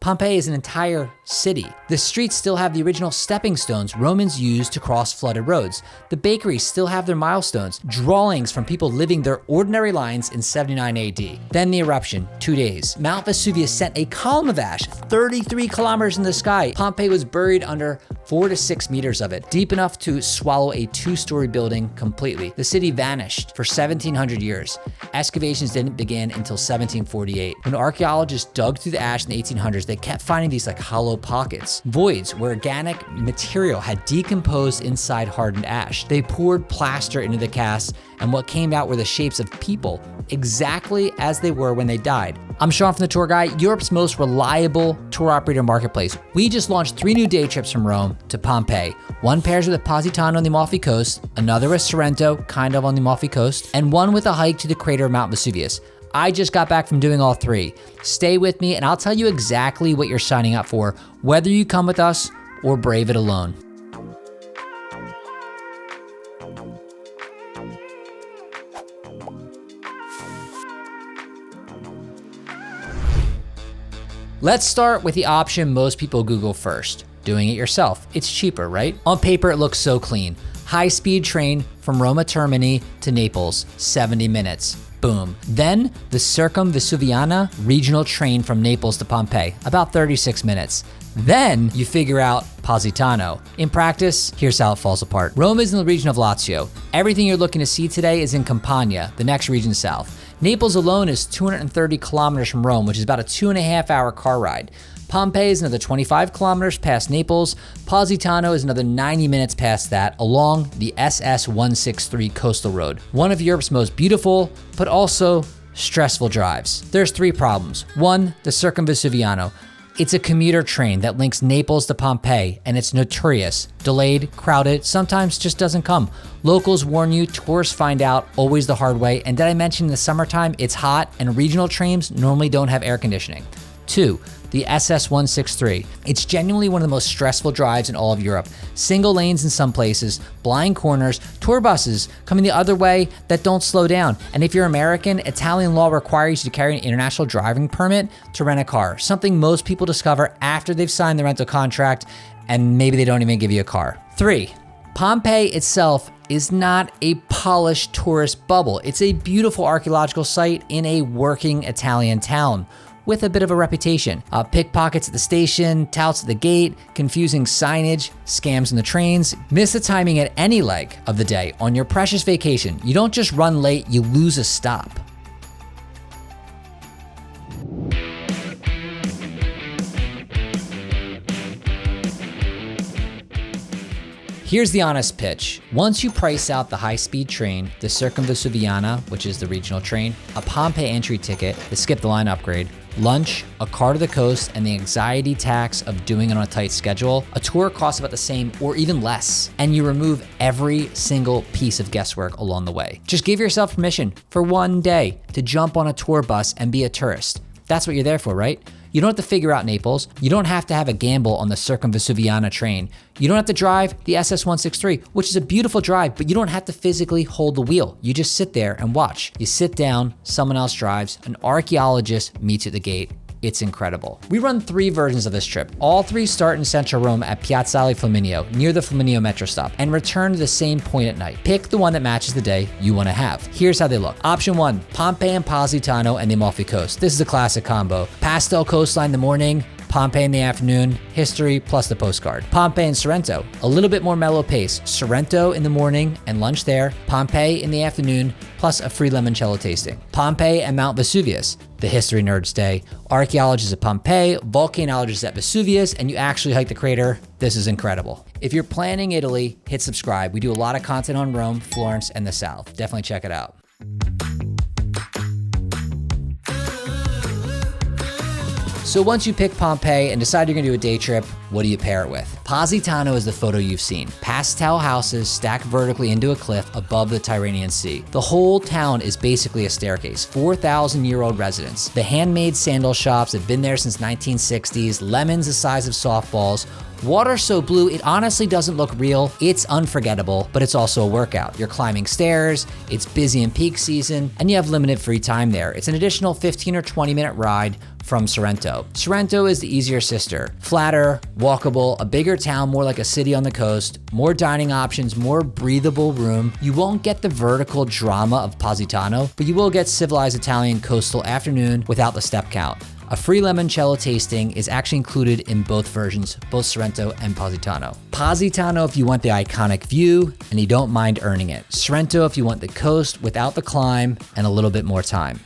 Pompeii is an entire city. The streets still have the original stepping stones Romans used to cross flooded roads. The bakeries still have their milestones, drawings from people living their ordinary lives in 79 AD. Then the eruption, 2 days. Mount Vesuvius sent a column of ash, 33 kilometers in the sky. Pompeii was buried under 4 to 6 meters of it, deep enough to swallow a 2-story building completely. The city vanished for 1,700 years. Excavations didn't begin until 1748. When archaeologists dug through the ash in the 1800s, they kept finding these like hollow pockets, voids where organic material had decomposed inside hardened ash. They poured plaster into the casts, and what came out were the shapes of people, exactly as they were when they died. I'm Sean from The Tour Guy, Europe's most reliable tour operator marketplace. We just launched 3 new day trips from Rome to Pompeii. One pairs with a Positano on the Amalfi Coast, another with Sorrento, kind of on the Amalfi Coast, and one with a hike to the crater of Mount Vesuvius. I just got back from doing all 3. Stay with me and I'll tell you exactly what you're signing up for, whether you come with us or brave it alone. Let's start with the option most people Google first, doing it yourself. It's cheaper, right? On paper, it looks so clean. High-speed train from Roma Termini to Naples, 70 minutes. Boom. Then the Circumvesuviana regional train from Naples to Pompeii, about 36 minutes. Then you figure out Positano. In practice, here's how it falls apart. Rome is in the region of Lazio. Everything you're looking to see today is in Campania, the next region south. Naples alone is 230 kilometers from Rome, which is about a 2.5-hour car ride. Pompeii is another 25 kilometers past Naples. Positano is another 90 minutes past that along the SS 163 coastal road. One of Europe's most beautiful, but also stressful drives. There's 3 problems. 1, the Circumvesuviano. It's a commuter train that links Naples to Pompeii, and it's notorious. Delayed, crowded, sometimes just doesn't come. Locals warn you, tourists find out always the hard way, and did I mention in the summertime, it's hot, and regional trains normally don't have air conditioning. 2, the SS 163. It's genuinely one of the most stressful drives in all of Europe. Single lanes in some places, blind corners, tour buses coming the other way that don't slow down. And if you're American, Italian law requires you to carry an international driving permit to rent a car, something most people discover after they've signed the rental contract and maybe they don't even give you a car. 3, Pompeii itself is not a polished tourist bubble. It's a beautiful archaeological site in a working Italian town with a bit of a reputation. Pickpockets at the station, touts at the gate, confusing signage, scams in the trains. Miss the timing at any leg of the day on your precious vacation. You don't just run late, you lose a stop. Here's the honest pitch. Once you price out the high-speed train, the Circumvesuviana, which is the regional train, a Pompeii entry ticket, the skip-the-line upgrade, lunch, a car to the coast, and the anxiety tax of doing it on a tight schedule, a tour costs about the same or even less, and you remove every single piece of guesswork along the way. Just give yourself permission for 1 day to jump on a tour bus and be a tourist. That's what you're there for, right? You don't have to figure out Naples. You don't have to have a gamble on the Circumvesuviana train. You don't have to drive the SS 163, which is a beautiful drive, but you don't have to physically hold the wheel. You just sit there and watch. You sit down, someone else drives, an archaeologist meets you at the gate. It's incredible. We run 3 versions of this trip. All 3 start in central Rome at Piazzale Flaminio, near the Flaminio metro stop, and return to the same point at night. Pick the one that matches the day you want to have. Here's how they look. Option 1, Pompeii and Positano and the Amalfi Coast. This is a classic combo. Pastel coastline in the morning, Pompeii in the afternoon, history plus the postcard. Pompeii and Sorrento, a little bit more mellow pace. Sorrento in the morning and lunch there. Pompeii in the afternoon, plus a free limoncello tasting. Pompeii and Mount Vesuvius, the history nerds day. Archaeologists at Pompeii, volcanologists at Vesuvius, and you actually hike the crater. This is incredible. If you're planning Italy, hit subscribe. We do a lot of content on Rome, Florence, and the South. Definitely check it out. So once you pick Pompeii and decide you're gonna do a day trip, what do you pair it with? Positano is the photo you've seen. Pastel houses stacked vertically into a cliff above the Tyrrhenian Sea. The whole town is basically a staircase, 4,000-year-old residence. The handmade sandal shops have been there since 1960s, lemons the size of softballs, water so blue it honestly doesn't look real. It's unforgettable, but it's also a workout. You're climbing stairs, it's busy in peak season, and you have limited free time there. It's an additional 15 or 20 minute ride from Sorrento. Sorrento is the easier sister. Flatter, walkable, a bigger town, more like a city on the coast, more dining options, more breathable room. You won't get the vertical drama of Positano, but you will get civilized Italian coastal afternoon without the step count. A free limoncello tasting is actually included in both versions, both Sorrento and Positano. Positano if you want the iconic view and you don't mind earning it. Sorrento if you want the coast without the climb and a little bit more time.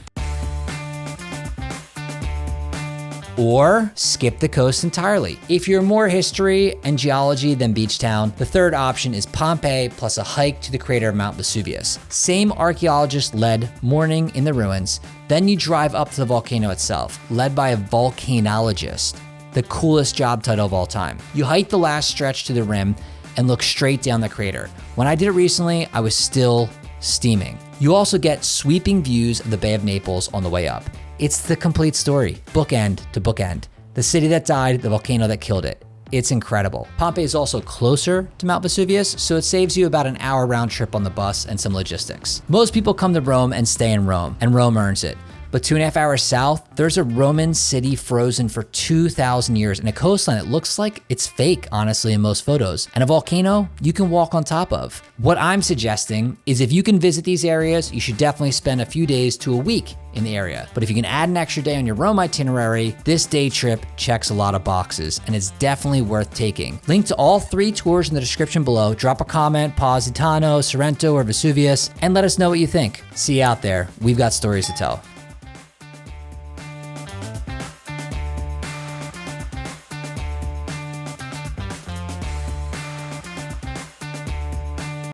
Or skip the coast entirely. If you're more history and geology than beach town, the third option is Pompeii plus a hike to the crater of Mount Vesuvius. Same archaeologist-led morning in the ruins, then you drive up to the volcano itself, led by a volcanologist, the coolest job title of all time. You hike the last stretch to the rim and look straight down the crater. When I did it recently, I was still steaming. You also get sweeping views of the Bay of Naples on the way up. It's the complete story, bookend to bookend. The city that died, the volcano that killed it. It's incredible. Pompeii is also closer to Mount Vesuvius, so it saves you about an hour round trip on the bus and some logistics. Most people come to Rome and stay in Rome, and Rome earns it. But 2.5 hours south, there's a Roman city frozen for 2,000 years and a coastline that looks like it's fake, honestly, in most photos, and a volcano you can walk on top of. What I'm suggesting is if you can visit these areas, you should definitely spend a few days to a week in the area. But if you can add an extra day on your Rome itinerary, this day trip checks a lot of boxes and it's definitely worth taking. Link to all 3 tours in the description below. Drop a comment, Positano, Sorrento, or Vesuvius, and let us know what you think. See you out there. We've got stories to tell.